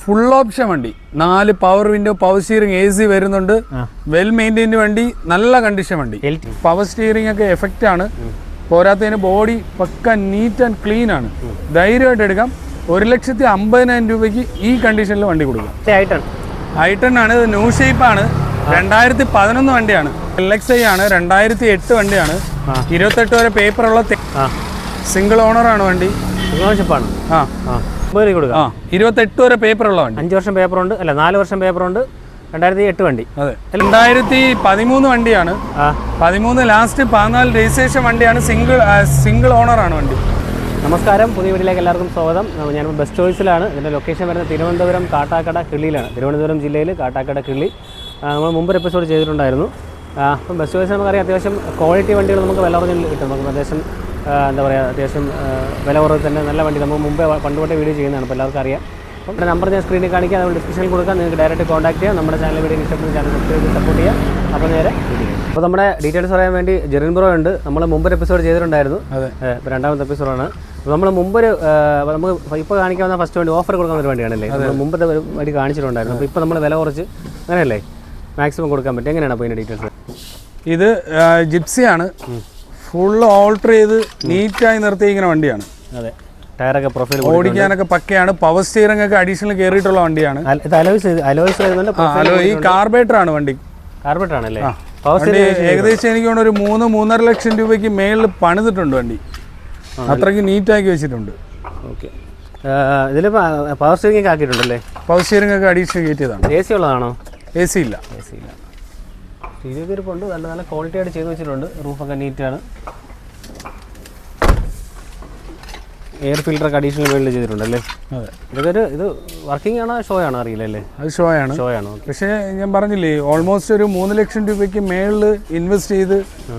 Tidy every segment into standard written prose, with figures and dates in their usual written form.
Full option വണ്ടി, 4 power window, power steering, AC വരുന്നുണ്ട്, well maintained വണ്ടി, നല്ല കണ്ടീഷൻ വണ്ടി. പവർ സ്റ്റിയറിംഗ് ഒക്കെ എഫക്റ്റ് ആണ്. പോരാത്തതിന് body pucca neat and clean ആണ്. ധൈര്യമായിട്ട് എടുക്കാം. 1,50,000 രൂപയ്ക്ക് ഈ കണ്ടീഷനിൽ വണ്ടി കൊടുക്കാം. i10 ആണ്, ഇത് ന്യൂ ഷേപ്പ് ആണ്, 2011 വണ്ടിയാണ്. LXi ആണ്, 2008 വണ്ടിയാണ്, 28 വരെ പേപ്പറുള്ള സിംഗിൾ ഓണറാണ് വണ്ടി. 28 വരെ പേപ്പറുള്ള വണ്ടി. 5 വർഷം പേപ്പറുണ്ട്, അല്ല 4 വർഷം പേപ്പറുണ്ട്. 2008 വണ്ടി. അതെ, 2013 വണ്ടിയാണ്. 13 ലാസ്റ്റ്, 14 രജിസ്ട്രേഷൻ വണ്ടിയാണ്. സിംഗിൾ ഓണറാണ് വണ്ടി. നമസ്കാരം, പുതിയ വീട്ടിലേക്ക് എല്ലാവർക്കും സ്വാഗതം. ഞാൻ ബെസ്റ്റ് ചോയ്സിലാണ്. ഇതിൻ്റെ ലൊക്കേഷൻ വരുന്നത് തിരുവനന്തപുരം കാട്ടാക്കട കിള്ളിയിലാണ്. തിരുവനന്തപുരം ജില്ലയിൽ കാട്ടാക്കട കിള്ളി. നമ്മൾ മുമ്പൊരു എപ്പിസോഡ് ചെയ്തിട്ടുണ്ടായിരുന്നു. അപ്പം ബെസ്റ്റ് ചോയ്സ് നമുക്കറിയാം, അത്യാവശ്യം ക്വാളിറ്റി വണ്ടികൾ നമുക്ക് വില കുറഞ്ഞ് കിട്ടും. നമുക്ക് അത്യാവശ്യം എന്താ പറയുക, അത്യാവശ്യം വില കുറവ് തന്നെ നല്ല വണ്ടി നമ്മൾ മുമ്പേ പണ്ട് തൊട്ടേ വീഡിയോ ചെയ്യുന്നതാണ്. അപ്പോൾ എല്ലാവർക്കും അറിയാം. അപ്പം നമ്പർ ഞാൻ സ്ക്രീനിൽ കാണിക്കാം, നമ്മൾ ഡിസ്ക്രിപ്ഷനിൽ കൊടുക്കാം. നിങ്ങൾക്ക് ഡയറക്റ്റ് കോൺടാക്ട് ചെയ്യാം. നമ്മുടെ ചാനൽ വീഡിയോ ഇഷ്ടപ്പെടുന്ന ചാനൽ സബ്സ്ക്രൈബ് ചെയ്ത് സപ്പോർട്ട് ചെയ്യാം. അപ്പോൾ നേരെ അപ്പോൾ നമ്മുടെ ഡീറ്റെയിൽസ് പറയാൻ വേണ്ടി ജെറിൻ ബ്രോ ഉണ്ട്. നമ്മൾ മുമ്പൊരു എപ്പിസോഡ് ചെയ്തിട്ടുണ്ടായിരുന്നു. ഇപ്പോൾ രണ്ടാമത്തെ എപ്പിസോഡാണ്. അപ്പോൾ നമ്മൾ മുമ്പൊരു നമുക്ക് ഇപ്പോൾ കാണിക്കാവുന്ന ഫസ്റ്റ് വണ്ടി ഓഫർ കൊടുക്കുന്ന ഒരു വണ്ടിയാണല്ലേ. നമ്മൾ മുമ്പത്തെ ഒരു വണ്ടി കാണിച്ചിട്ടുണ്ടായിരുന്നു. അപ്പോൾ ഇപ്പോൾ നമ്മൾ വില കുറച്ച് അങ്ങനെയല്ലേ മാക്സിമം കൊടുക്കാൻ പറ്റും. എങ്ങനെയാണ് അപ്പോൾ ഇതിൻ്റെ ഡീറ്റെയിൽസ്? ഇത് ജിപ്സിയാണ്, ഫുൾ ഓൾട്ടർ ചെയ്ത് നീറ്റായി നിർത്തിയിരിക്കുന്ന വണ്ടിയാണ്. അതെ, ടയറൊക്കെ പ്രൊഫൈൽ ഓടിക്കാനൊക്കെ പക്കയാണ്. പവർ സ്റ്റിയറിംഗ് ഒക്കെ അഡീഷണൽ കയറിയിട്ടുള്ള വണ്ടിയാണ്. ഈ കാർബേറ്റർ ആണ് വണ്ടി. കാർബേറ്റർ ആണല്ലേ. ഏകദേശം എനിക്ക് തോന്നുന്നു ഒരു 3-3.5 ലക്ഷം രൂപയ്ക്ക് മേളിൽ പണിതിട്ടുണ്ട് വണ്ടി. അത്രയ്ക്ക് നീറ്റാക്കി വെച്ചിട്ടുണ്ട്. ഓക്കെ, ഇതിൽ പവർ സ്റ്റിയറിംഗ് ഒക്കെ ആക്കിയിട്ടുണ്ടല്ലേ? പവർ സ്റ്റിയറിംഗ് ഒക്കെ അഡീഷണൽ കയറ്റിയതാണ്. AC ഉള്ളതാണോ? AC ഇല്ല. തിരിപ്പുണ്ട്, നല്ല നല്ല ക്വാളിറ്റി ആയിട്ട് ചെയ്ത് വെച്ചിട്ടുണ്ട്. റൂഫൊക്കെ നീറ്റാണ്. എയർ ഫിൽറ്ററൊക്കെ അഡീഷണൽ വേൾഡ് ചെയ്തിട്ടുണ്ടല്ലേ? അതെ. ഇത് വർക്കിംഗ് ആണോ ഷോ ആണോ അറിയില്ലല്ലേ? അത് ഷോ ആണ്. പക്ഷേ ഞാൻ പറഞ്ഞില്ലേ, ഓൾമോസ്റ്റ് ഒരു 3 ലക്ഷം രൂപയ്ക്ക് മേളിൽ ഇൻവെസ്റ്റ് ചെയ്ത്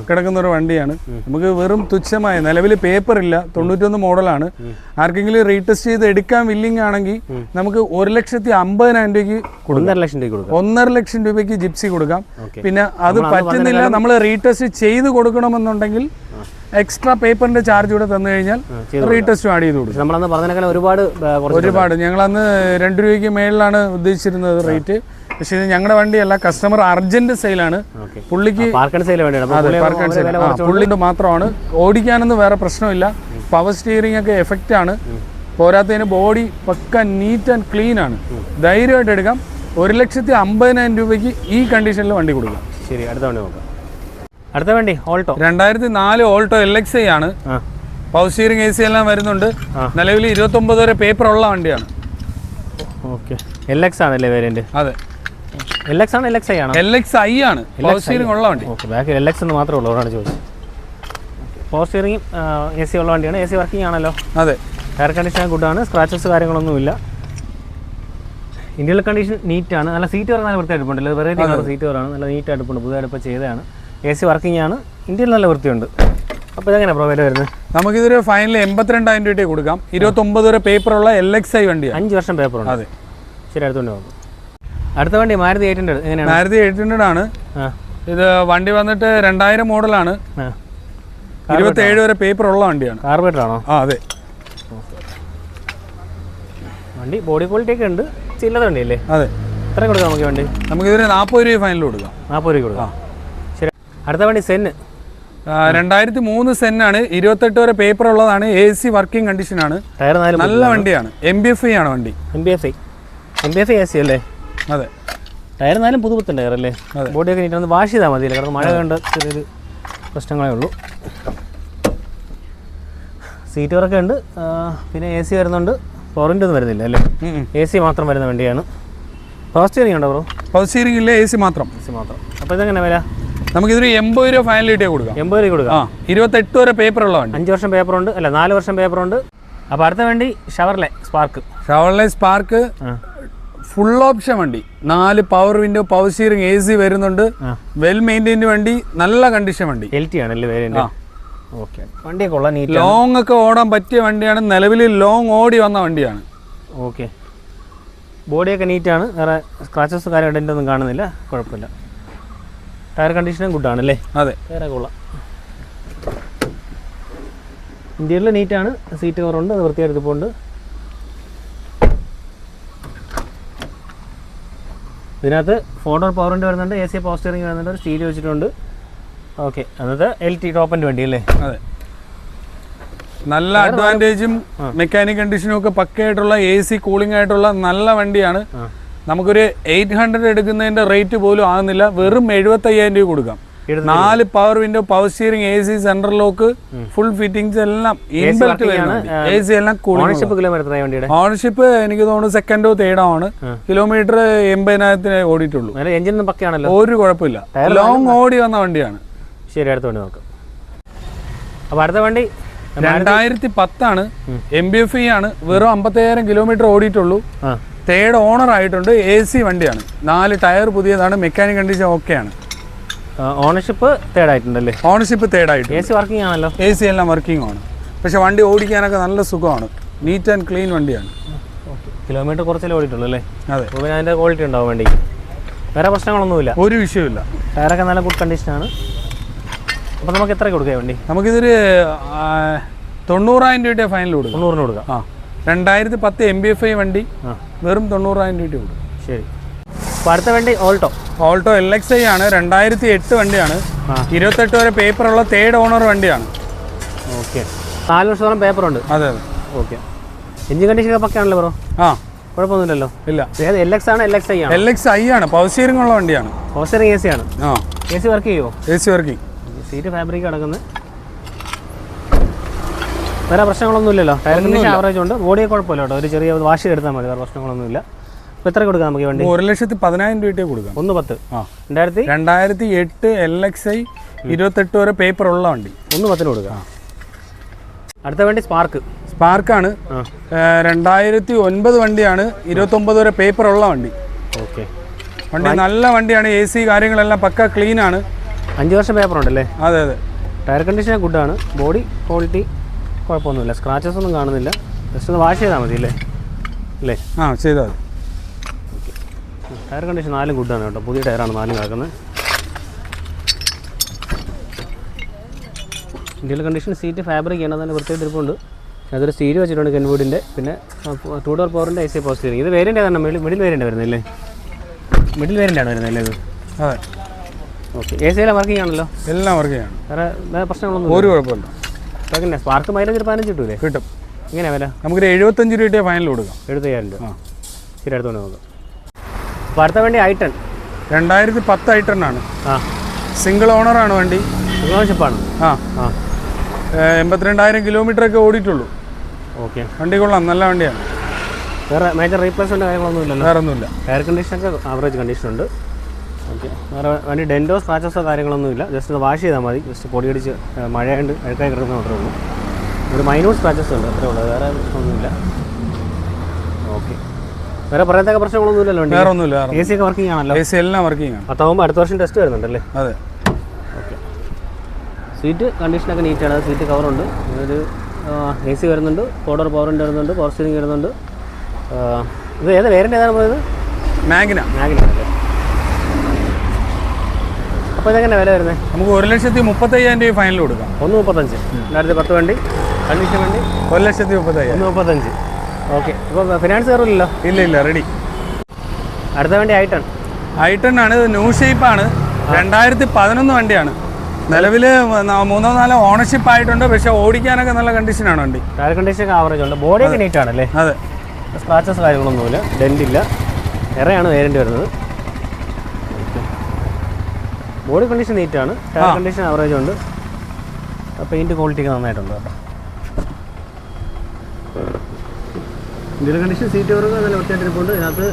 കിടക്കുന്ന ഒരു വണ്ടിയാണ്. നമുക്ക് വെറും തുച്ഛമായ, നിലവിൽ പേപ്പർ ഇല്ല, 91 മോഡലാണ്. ആർക്കെങ്കിലും റീടെസ്റ്റ് ചെയ്ത് എടുക്കാൻ വില്ലിംഗ് ആണെങ്കിൽ നമുക്ക് 1,50,000 രൂപയ്ക്ക് 1.5 ലക്ഷം രൂപയ്ക്ക് ജിപ്സി കൊടുക്കാം. പിന്നെ അത് പറ്റുന്നില്ല, നമ്മൾ റീടെസ്റ്റ് ചെയ്ത് കൊടുക്കണമെന്നുണ്ടെങ്കിൽ എക്സ്ട്രാ പേപ്പറിന്റെ ചാർജ് കൂടെ തന്നു കഴിഞ്ഞാൽ റീടെസ്റ്റ് ആഡ് ചെയ്ത് കൊടുക്കും. ഒരുപാട് ഞങ്ങളന്ന് 2 രൂപയ്ക്ക് മേളിലാണ് ഉദ്ദേശിച്ചിരുന്നത് റേറ്റ്. പക്ഷെ ഇത് ഞങ്ങളുടെ വണ്ടിയല്ല, കസ്റ്റമർ അർജന്റ് സെയിലാണ്. പുള്ളിക്ക് പുള്ളിന്റെ മാത്രമാണ്. ഓടിക്കാനൊന്നും വേറെ പ്രശ്നമില്ല. പവർ സ്റ്റിയറിംഗ് ഒക്കെ എഫക്റ്റ് ആണ്. പോരാത്തതിന് body pucca neat and clean ആണ്. ധൈര്യമായിട്ട് എടുക്കാം. 1,50,000 രൂപയ്ക്ക് ഈ കണ്ടീഷനിൽ വണ്ടി കൊടുക്കാം. ശരി, അടുത്ത വണ്ടി നോക്കാം. അടുത്ത വണ്ടി ഓൾട്ടോ, 2004 ഓൾട്ടോ LXi ആണ്. പവർ സ്റ്റിയറിംഗ്, AC എല്ലാം വരുന്നുണ്ട്. നിലവിൽ 29 വരെ പേപ്പർ ഉള്ള വണ്ടിയാണ്. ഓക്കെ, LX ആണല്ലേ വേരിയന്റ്? അതെ, LX ആണ്. LXi ആണ്. LXi ആണ് പവർ സ്റ്റിയറിംഗ് ഉള്ള വണ്ടി. ഓക്കെ, ബാക്കി LX എന്ന് മാത്രമേ ഉള്ളൂ, അതാണ് ചോദിച്ചത്. പവർ സ്റ്റിയറിംഗ്, AC ഉള്ള വണ്ടിയാണ്. AC വർക്കിംഗ് ആണല്ലോ? അതെ. എയർ കണ്ടീഷൻ ഗുഡാണ്, സ്ക്രാച്ചസ് കാര്യങ്ങളൊന്നുമില്ല. ഇന്ത്യയിലെ കണ്ടീഷൻ നീറ്റാണ്. നല്ല സീറ്റ് വരെ നല്ല വൃത്തിയായിട്ടുണ്ടല്ലോ. വെറൈറ്റി സീറ്റ് വരാണ്, നല്ല നീറ്റായിട്ടുണ്ട്. പുതുതായിട്ട് ഇപ്പോൾ ചെയ്തതാണ്. AC വർക്കിംഗ് ആണ്. ഇന്ത്യയിൽ നല്ല വൃത്തിയുണ്ട്. അപ്പോൾ ഇതെങ്ങനെ പ്രൊവൈഡ് വരുന്നത്? നമുക്കിതൊരു ഫൈനൽ 82,000 രൂപയ്ക്ക് കൊടുക്കാം. 29 വരെ പേപ്പറുള്ള LXi വണ്ടിയാണ്. 5 വർഷം പേപ്പറുണ്ട്. അതെ. ശരി, അടുത്തുകൊണ്ട് നോക്കാം. അടുത്ത വണ്ടി മാരുതി 800. എങ്ങനെയാണ്? മാരുതി 800 ആണ്. ഇത് വണ്ടി വന്നിട്ട് 2000 മോഡലാണ്. 27 വരെ പേപ്പർ ഉള്ള വണ്ടിയാണ്. കാർബേറ്റർ ആണോ? അതെ. വണ്ടി ബോഡി ക്വാളിറ്റി ഒക്കെ ഉണ്ട്. ചില്ലറ വണ്ടിയല്ലേ? അതെ. എത്ര കൊടുക്കാം നമുക്ക് വണ്ടി? നമുക്കിതൊരു 40 രൂപ ഫൈനൽ കൊടുക്കാം. 40 രൂപ കൊടുക്കാം. ശരി, അടുത്ത വണ്ടി സെന്ന്. 2003 സെന്നാണ്. 28 വരെ പേപ്പർ ഉള്ളതാണ്. AC വർക്കിംഗ് കണ്ടീഷനാണ്. ടയർ നല്ല വണ്ടിയാണ്. MBFI ആണ് വണ്ടി. MBFI AC അല്ലേ? അതെ. ടയർ 4 പുതുപുത്തൻ ടയർ അല്ലേ? ബോഡിയൊക്കെ നീറ്റ് വാഷ് ചെയ്താൽ മതിയല്ലേ? കാരണം മഴ കണ്ട് ചെറിയൊരു പ്രശ്നങ്ങളേ ഉള്ളൂ. സീറ്റ് വർക്ക് ഉണ്ട്. പിന്നെ AC വരുന്നുണ്ട്. ഫോറിൻ്റെ ഒന്നും വരുന്നില്ല അല്ലേ? AC മാത്രം വരുന്ന വണ്ടിയാണ്. പവർ സ്റ്റിയറിംഗ് ഉണ്ടോ ബ്രോ? പവർ സ്റ്റിയറിംഗ് ഇല്ല, AC മാത്രം. അപ്പോൾ ഇതെങ്ങനെ വില? നമുക്കിതൊരു 80 രൂപ ഫൈനൽ കിട്ടിയാൽ കൊടുക്കാം. 80 രൂപ കൊടുക്കാം. 28 വരെ പേപ്പർ ഉള്ള വണ്ടി. 5 വർഷം പേപ്പറുണ്ട്, അല്ല 4 വർഷം പേപ്പറുണ്ട്. അപ്പോൾ അടുത്ത വണ്ടി ഷവർലെ സ്പാർക്ക് ഫുൾ ഓപ്ഷൻ വണ്ടി. 4 power window, power steering, AC വരുന്നുണ്ട്. വെൽ മെയിൻറ്റൈൻഡ് വണ്ടി, നല്ല കണ്ടീഷൻ വണ്ടി. LT ആണല്ലേ വേരിയന്റ്? ഓക്കെ, വണ്ടിയൊക്കെ ഉള്ള നീറ്റ്, ലോങ് ഒക്കെ ഓടാൻ പറ്റിയ വണ്ടിയാണ്. നിലവിൽ ലോങ് ഓടി വന്ന വണ്ടിയാണ്. ഓക്കെ, ബോഡിയൊക്കെ നീറ്റാണ്. വേറെ സ്ക്രാച്ചസ് കാര്യം ഒന്നും കാണുന്നില്ല, കുഴപ്പമില്ല. ടയർ കണ്ടീഷനും ഗുഡാണല്ലേ? അതെ, വേറെ കൊള്ളാം. ഇന്ത്യയിൽ നീറ്റാണ്. സീറ്റ് കവറുണ്ട്, അത് വൃത്തിയായിട്ട് പോകുന്നുണ്ട്. ഇതിനകത്ത് 4 പവർ വിൻഡോ വരുന്നുണ്ട്, AC പവർ സ്റ്റിയറിംഗ് വരുന്നുണ്ട്, ഒരു സ്റ്റീരിയോ വെച്ചിട്ടുണ്ട്. ഓക്കെ, അതായത് LT ടോപ്പ് ആൻഡ് വണ്ടി അല്ലേ? അതെ, നല്ല അഡ്വാൻറ്റേജും മെക്കാനിക് കണ്ടീഷനും ഒക്കെ പക്കയായിട്ടുള്ള AC കൂളിംഗ് ആയിട്ടുള്ള നല്ല വണ്ടിയാണ്. നമുക്കൊരു 800 എടുക്കുന്നതിന്റെ റേറ്റ് പോലും ആകുന്നില്ല, വെറും 75,000 രൂപ കൊടുക്കാം. 4 power window, power steering, AC central lock, full fittings എല്ലാം ഇൻബിൽറ്റ് വരുന്നുണ്ട്. AC എല്ലാം കൂളിംഗ്. ഓണർഷിപ്പ് എനിക്ക് തോന്നുന്നു സെക്കൻഡോ തേർഡോ ആണ്. കിലോമീറ്റർ 80,000 ഓടിയിട്ടുള്ളൂ. ഒരു കുഴപ്പമില്ല, ലോങ് ഓടി വന്ന വണ്ടിയാണ്. ശരി, അടുത്ത വണ്ടി നോക്കാം. അപ്പൊ അടുത്ത വണ്ടി 2010 ആണ്, MBFE ആണ്, വെറും 55,000 കിലോമീറ്റർ ഓടിയിട്ടുള്ളൂ. തേർഡ് ഓണർ ആയിട്ടുണ്ട്. AC വണ്ടിയാണ്, 4 ടയർ പുതിയതാണ്, മെക്കാനിക് കണ്ടീഷൻ ഓക്കെയാണ്. ഓണർഷിപ്പ് തേർഡ് ആയിട്ടുണ്ടല്ലേ? ഓണർഷിപ്പ് തേർഡ് ആയിട്ട്. AC വർക്കിംഗ് ആണല്ലോ? AC എല്ലാം വർക്കിംഗ് ആണ്, പക്ഷെ വണ്ടി ഓടിക്കാനൊക്കെ നല്ല സുഖമാണ്. നീറ്റ് ആൻഡ് ക്ലീൻ വണ്ടിയാണ്. കിലോമീറ്റർ കുറച്ചല്ലേ ഓടിയിട്ടുള്ളൂ അല്ലേ? അതെ, പിന്നെ അതിൻ്റെ ക്വാളിറ്റി ഉണ്ടാവും വണ്ടിക്ക്, വേറെ പ്രശ്നങ്ങളൊന്നുമില്ല, ഒരു വിഷയമില്ല. ടയറൊക്കെ നല്ല ഗുഡ് കണ്ടീഷനാണ്. അപ്പോൾ നമുക്ക് എത്ര കൊടുക്കാം വണ്ടി? നമുക്കിതൊരു 90,000 രൂപയുടെ ഫൈനൽ കൊടുക്കാം. 90-ന് കൊടുക്കാം. 2010 MBFI വണ്ടി വെറും 90,000 രൂപ കൊടുക്കും. ശരി. അപ്പോൾ അടുത്ത വണ്ടി ഓൾട്ടോ LXI ആണ്, 2008 വണ്ടിയാണ്, 28 വരെ പേപ്പറുള്ള തേർഡ് ഓണർ വണ്ടിയാണ്. ഓക്കെ, 4 വർഷത്തോളം പേപ്പറുണ്ട്. അതെ അതെ. ഓക്കെ, എഞ്ചിൻ കണ്ടീഷൻ ഒക്കെ ആണല്ലോ ബ്രോ? കുഴപ്പമൊന്നുമില്ലല്ലോ? ഇല്ല. LX ആണ്? LXI ആണ്? LXI ആണ്, പവർ സ്റ്റിയറിംഗ് ഉള്ള വണ്ടിയാണ്. പവർ സ്റ്റിയറിംഗ് AC ആണ്? AC വർക്ക് ചെയ്യുമോ? AC working. സീറ്റ് ഫാബ്രിക് കിടക്കുന്നത്, വേറെ പ്രശ്നങ്ങളൊന്നുമില്ലല്ലോ. ടയർ കണ്ടീഷൻ ആവറേജ് ഉണ്ട്, ബോഡിയെ കുഴപ്പമില്ല കേട്ടോ, ഒരു ചെറിയ വാഷ് എടുത്താൽ മതി, വേറെ പ്രശ്നങ്ങളൊന്നുമില്ല. അപ്പോൾ എത്ര കൊടുക്കാം നമുക്ക് വണ്ടി? 1,10,000 രൂപയ്ക്ക് കൊടുക്കാം. 1,10. 2008 LXI 28 വരെ പേപ്പർ ഉള്ള വണ്ടി 1,10 കൊടുക്കാം. അടുത്ത വണ്ടി സ്പാർക്കാണ്, 2009 വണ്ടിയാണ്, 29 വരെ പേപ്പർ ഉള്ള വണ്ടി. ഓക്കെ, വണ്ടി നല്ല വണ്ടിയാണ്, AC കാര്യങ്ങളെല്ലാം പക്ക ക്ലീൻ ആണ്. 5 വർഷം പേപ്പർ ഉണ്ടല്ലേ? അതെ അതെ. ടയർ കണ്ടീഷൻ ഗുഡാണ്, ബോഡി ക്വാളിറ്റി കുഴപ്പമൊന്നുമില്ല, സ്ക്രാച്ചസ് ഒന്നും കാണുന്നില്ല. ജസ്റ്റ് ഒന്ന് വാഷ് ചെയ്താൽ മതി അല്ലേ? ചെയ്താൽ മതി. ഓക്കെ, ടയർ കണ്ടീഷൻ 4 ഗുഡാണ് കേട്ടോ, പുതിയ ടയറാണ് 4 കിടക്കുന്നത്. ഇന്ത്യയിലെ കണ്ടീഷൻ, സീറ്റ് ഫാബ്രിക് ചെയ്യണം, തന്നെ പ്രത്യേക തിരിപ്പുണ്ട്. അതൊരു സ്റ്റീരിയോ വെച്ചിട്ടുണ്ട് കെൻവുഡിൻ്റെ, പിന്നെ 2 ഡോർ പവറിൻ്റെ AC പവർ സ്റ്റിയറിംഗ്. ഇത് വേരിയൻ്റ് ഏതാണ്? മിഡിൽ വേരിയൻ്റ് വരുന്നില്ലേ? മിഡിൽ വേരിയൻ്റ് ആണ് വരുന്നില്ലേ ഇത്? അതെ. ഓക്കെ, AC എല്ലാം വർക്കിംഗ് ആണല്ലോ? എല്ലാം വർക്കിംഗ് ആണ്, വേറെ പ്രശ്നങ്ങളൊന്നും ഒരു കുഴപ്പമില്ല. സ്പാർക്ക് മൈലേജ് 15 കിട്ടൂലേ? കിട്ടും. എങ്ങനെയാണ് വില? നമുക്കൊരു 75 രൂപയുടെ ഫൈനൽ കൊടുക്കാം. 75,000 രൂപ. ശരി, അടുത്തോണ്ട് നോക്കാം. അപ്പോൾ അടുത്ത വണ്ടി i10. 2010 i10 ആണ്, സിംഗിൾ ഓണറാണ് വണ്ടി. ഓണർഷിപ്പാണ്? 82,000 കിലോമീറ്റർ ഒക്കെ ഓടിയിട്ടുള്ളൂ. ഓക്കെ, വണ്ടി കൊള്ളാം, നല്ല വണ്ടിയാണ്. വേറെ മേജർ റീപ്ലേസ്മെൻറ്റ് കാര്യങ്ങളൊന്നും ഇല്ലല്ലോ? വേറെ ഒന്നുമില്ല. എയർ കണ്ടീഷനൊക്കെ ആവറേജ് കണ്ടീഷൻ ഉണ്ട്. ഓക്കെ, വേറെ വണ്ടി ഡെൻറ്റോ സ്ക്രാച്ചസോ കാര്യങ്ങളൊന്നുമില്ല, ജസ്റ്റ് ഒന്ന് വാഷ് ചെയ്താൽ മതി. ജസ്റ്റ് പൊടിയടിച്ച് മഴയുണ്ട് അഴുക്കായി കിടക്കുന്ന മാത്രമേ ഉള്ളൂ. ഒരു മൈന്യൂട്ട് സ്ക്രാച്ചസ് ഉണ്ട്, അത്രേ ഉള്ളൂ, വേറെ പ്രശ്നമൊന്നുമില്ല. ഓക്കെ, വേറെ പറയത്തക്ക പ്രശ്നങ്ങളൊന്നുമില്ലല്ലോ? വേറെ ഒന്നുമില്ല. AC ഒക്കെ വർക്കിംഗ് ആണല്ലോ? AC എല്ലാം വർക്കിംഗ് ആണ്. 10 അടുത്ത വർഷം ടെസ്റ്റ് വരുന്നുണ്ടല്ലേ? അതെ. ഓക്കെ, സീറ്റ് കണ്ടീഷനൊക്കെ നീറ്റാണ്, സീറ്റ് കവറുണ്ട്. ഒരു AC വരുന്നുണ്ട്, 4 ഡോർ പവർ വിൻഡോ വരുന്നുണ്ട്, പവർ സ്റ്റിയറിംഗ് വരുന്നുണ്ട്. ഇത് ഏത് വേരിയൻ്റ് ഏതാണ് പോയത്? മാഗ്ന അല്ലേ? അപ്പോൾ ഇതെങ്ങനെ വില വരുന്നത്? നമുക്ക് 1,35,000 രൂപ ഫൈനൽ കൊടുക്കാം. 1,35. 2010 വണ്ടി, കണ്ടീഷൻ വണ്ടി, 1,35,000. 1,35. ഓക്കെ, ഇപ്പോൾ ഫിനാൻസ് കയറില്ലല്ലോ? ഇല്ല, റെഡി. അടുത്ത വണ്ടി i10 ആണ്, ന്യൂ ഷേപ്പാണ്, 2011 വണ്ടിയാണ്. നിലവിൽ 3-4 ഓണർഷിപ്പ് ആയിട്ടുണ്ട്, പക്ഷേ ഓടിക്കാനൊക്കെ നല്ല കണ്ടീഷനാണ് വണ്ടി. ടയർ കണ്ടീഷനൊക്കെ ആവറേജ് ഉണ്ട്, ബോഡിയൊക്കെ നീറ്റ് ആണല്ലേ? അതെ, സ്ക്രാച്ചസ് കാര്യങ്ങളൊന്നുമില്ല, ഡെൻറ്റില്ല. എറയാണ് വേരിയൻ്റ് വരുന്നത്. Body condition നീറ്റാണ്, tyre condition average ഉണ്ട്, പെയിൻറ്റ് ക്വാളിറ്റി ഒക്കെ നന്നായിട്ടുണ്ട് കേട്ടോ. ഇന്ത്യയിലെ കണ്ടീഷൻ, സീറ്റ് കവറൊക്കെ നല്ല വൃത്തിയായിട്ടിരിപ്പുണ്ട്. ഇതിനകത്ത്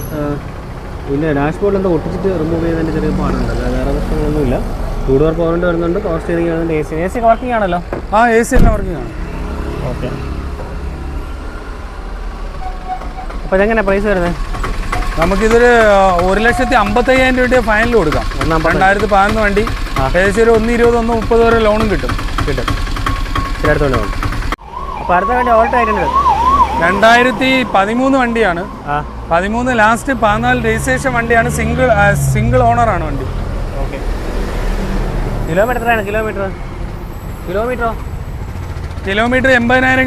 പിന്നെ ഡാഷ്ബോർഡിൽ എന്തോ ഒട്ടിച്ചിട്ട് റിമൂവ് ചെയ്തതിൻ്റെ ചെറിയ പാടുണ്ട്, വേറെ പ്രശ്നങ്ങളൊന്നുമില്ല. 2 ഡോർ പവർ വിൻഡോ വരുന്നുണ്ട്, പവർ സ്റ്റിയറിംഗ് വരുന്നുണ്ട്, AC ഒക്കെ വർക്കിംഗ് ആണല്ലോ? AC എല്ലാം വർക്കിംഗ് ആണ്. ഓക്കെ, അപ്പോൾ ഇതെങ്ങനെയാണ് പ്രൈസ് വരുന്നത്? നമുക്കിതൊരു 1,55,000 രൂപയുടെ ഫൈനൽ കൊടുക്കാം. 2011 വണ്ടി, ഏകദേശം ഒരു 1,20-1,30 വരെ ലോണും കിട്ടും. ശരി, അടുത്തോണ്ട് പോകും. അപ്പോൾ അടുത്ത വണ്ടി ഓൾട്ടോ ആയിട്ടുണ്ട്, 2013 വണ്ടിയാണ്. 13 ലാസ്റ്റ് 14 രജിസ്ട്രേഷൻ വണ്ടിയാണ്, സിംഗിൾ ഓണറാണ് വണ്ടി. ഓക്കെ, കിലോമീറ്റർ 80,000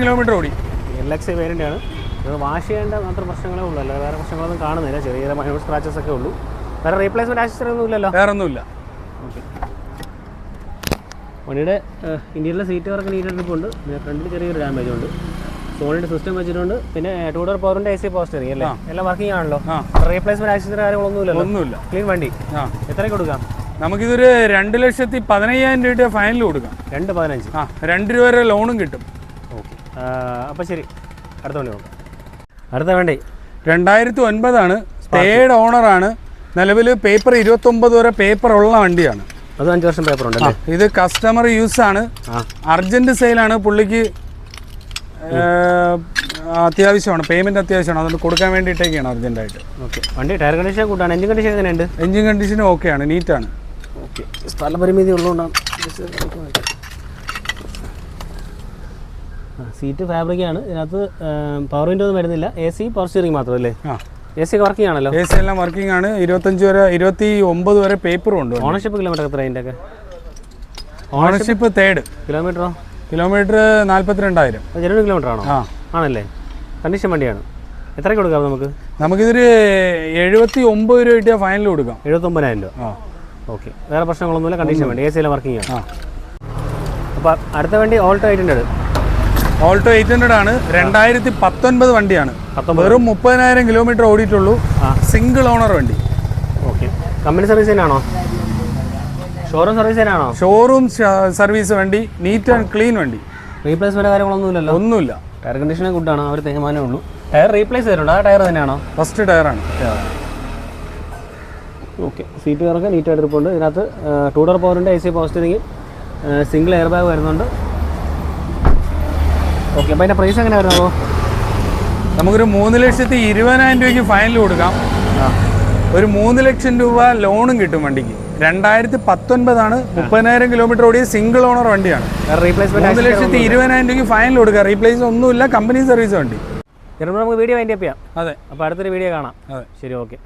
കിലോമീറ്റർ ഓടി. LXI വേരിയൻ്റാണ്. ഇത് വാഷ് ചെയ്യേണ്ട മാത്രം പ്രശ്നങ്ങളേ ഉള്ളൂ, അല്ല വേറെ പ്രശ്നങ്ങളൊന്നും കാണുന്നില്ല. ചെറിയ മൈനൂട്ട് സ്ക്രാച്ചസ് ഒക്കെ ഉള്ളൂ. വേറെ റീപ്ലേസ്മെൻറ്റ് ആക്സസറി ഒന്നും ഇല്ലല്ലോ? വേറെ ഒന്നുമില്ല. ഓക്കെ. വണ്ടിയുടെ ഇന്ത്യയിലെ സീറ്റ് വർക്ക് നീറ്റിട്ടുണ്ട്. പിന്നെ ഫ്രണ്ടിൽ ചെറിയൊരു ഡാമേജ് ഉണ്ട്. സോണിൻ്റെ സിസ്റ്റം വെച്ചിട്ടുണ്ട്. പിന്നെ 2 ഡോർ പവറിൻ്റെ AC പവർ സ്റ്റിയറിംഗ് അല്ലേ? എല്ലാം വർക്കിംഗ് ആണല്ലോ. റീപ്ലേസ്മെൻറ്റ് ആക്സസറി കാര്യങ്ങളൊന്നും ഇല്ലല്ലോ? ഒന്നുമില്ല. ക്ലീൻ വണ്ടി. എത്രയ്ക്ക് കൊടുക്കാം? നമുക്കിതൊരു 2,15,000 രൂപയുടെ ഫൈനൽ കൊടുക്കാം. 2,15. 2 രൂപ വരെ ലോണും കിട്ടും. ഓക്കെ. അപ്പോൾ ശരി, അടുത്ത വണ്ടി നോക്കാം. അടുത്ത വണ്ടി 2009 തേർഡ് ഓണറാണ്. നിലവിൽ പേപ്പർ 29 വരെ പേപ്പർ ഉള്ള വണ്ടിയാണ്. അത് 5 വർഷം പേപ്പർ ഉണ്ടല്ലേ? ഇത് കസ്റ്റമർ യൂസ് ആണ്. അർജന്റ് സെയിലാണ്. പുള്ളിക്ക് അത്യാവശ്യമാണ്, പേയ്മെന്റ് അത്യാവശ്യമാണ്. അതുകൊണ്ട് കൊടുക്കാൻ വേണ്ടിയിട്ടേക്കാണ് അർജന്റായിട്ട്. ഓക്കെ. വണ്ടി ടയർ കണ്ടീഷൻ കൂട്ടാണ്. എഞ്ചിൻ കണ്ടീഷൻ എങ്ങനെയുണ്ട്? എഞ്ചിൻ കണ്ടീഷനും ഓക്കെയാണ്, നീറ്റാണ്. ഓക്കെ. സ്ഥലപരിമിതി ഉള്ളതുകൊണ്ടാണ്. സീറ്റ് ഫാബ്രിക്കാണ്. ഇതിനകത്ത് പവർ വിൻഡോ ഒന്നും വരുന്നില്ല. AC പവർ സ്റ്റിയറിംഗ് മാത്രമല്ലേ? AC വർക്കിംഗ് ആണല്ലോ? AC എല്ലാം വർക്കിംഗ് ആണ്. 29 വരെ പേപ്പറും ഉണ്ട്. ഓണർഷിപ്പ് കിലോമീറ്റർ എത്ര അതിൻ്റെ ഒക്കെ? Ownership third. കിലോമീറ്ററോ? കിലോമീറ്റർ 42,000. 2 കിലോമീറ്റർ ആണോ? ആണല്ലേ? കണ്ടീഷൻ വണ്ടിയാണ്. എത്രയ്ക്ക് കൊടുക്കാം നമുക്ക്? നമുക്കിതൊരു 79 രൂപ കിട്ടിയാൽ ഫൈനൽ കൊടുക്കാം. 79,000 രൂപ. ഓക്കെ. വേറെ പ്രശ്നങ്ങളൊന്നുമില്ല. കണ്ടീഷൻ വണ്ടി. AC എല്ലാം വർക്കിംഗ് ആണ്. അപ്പോൾ അടുത്ത വണ്ടി ഓൾട്ടോ 800. ഓൾട്ടോ 800 ആണ്. 2019 വണ്ടിയാണ്. വെറും 30,000 കിലോമീറ്റർ ഓടിയിട്ടുള്ളൂ. സിംഗിൾ ഓണർ വണ്ടി. ഓക്കെ. കമ്പനി സർവീസ് തന്നെയാണോ? ഷോറൂം സർവീസ് തന്നെയാണോ? ഷോറൂം സർവീസ് വണ്ടി. നീറ്റ് ആൻഡ് ക്ലീൻ വണ്ടി. റീപ്ലേസ്മെന്റ് കാര്യങ്ങളൊന്നും ഇല്ലല്ലോ? ഒന്നുമില്ല. ടയർ കണ്ടീഷനും ഗുഡാണ്. അവർ തേയ്മാനേ ഉള്ളൂ. ടയർ റീപ്ലേസ് ചെയ്തിട്ടുണ്ട്. ആ ടയർ തന്നെയാണോ? ഫസ്റ്റ് ടയറാണ്. ഓക്കെ. സീറ്റ് കയറൊക്കെ നീറ്റായിട്ട് ഇരിപ്പുണ്ട്. ഇതിനകത്ത് 2 ഡോർ പവറിൻ്റെ AC power steering, single air bag വരുന്നുണ്ട്. ഓക്കെ. അപ്പോൾ അതിൻ്റെ പ്രൈസ് എങ്ങനെ വരുന്നതോ? നമുക്കൊരു 3,20,000 രൂപയ്ക്ക് ഫൈനൽ കൊടുക്കാം. ഒരു 3 ലക്ഷം രൂപ ലോണും കിട്ടും വണ്ടിക്ക്. 2019 ആണ്. 30,000 കിലോമീറ്റർ ഓടിയ സിംഗിൾ ഓണർ വണ്ടിയാണ്. റീപ്ലേസ്മെന്റ് 3,20,000 രൂപയ്ക്ക് ഫൈനൽ കൊടുക്കുക. റീപ്ലേസ് ഒന്നുമില്ല. കമ്പനി സർവീസ് വണ്ടി. നമുക്ക് വീഡിയോ വൈൻഡ് അപ്പ് ചെയ്യാം. അതെ. അപ്പോൾ അടുത്തൊരു വീഡിയോ കാണാം. അതെ. ശരി, ഓക്കെ.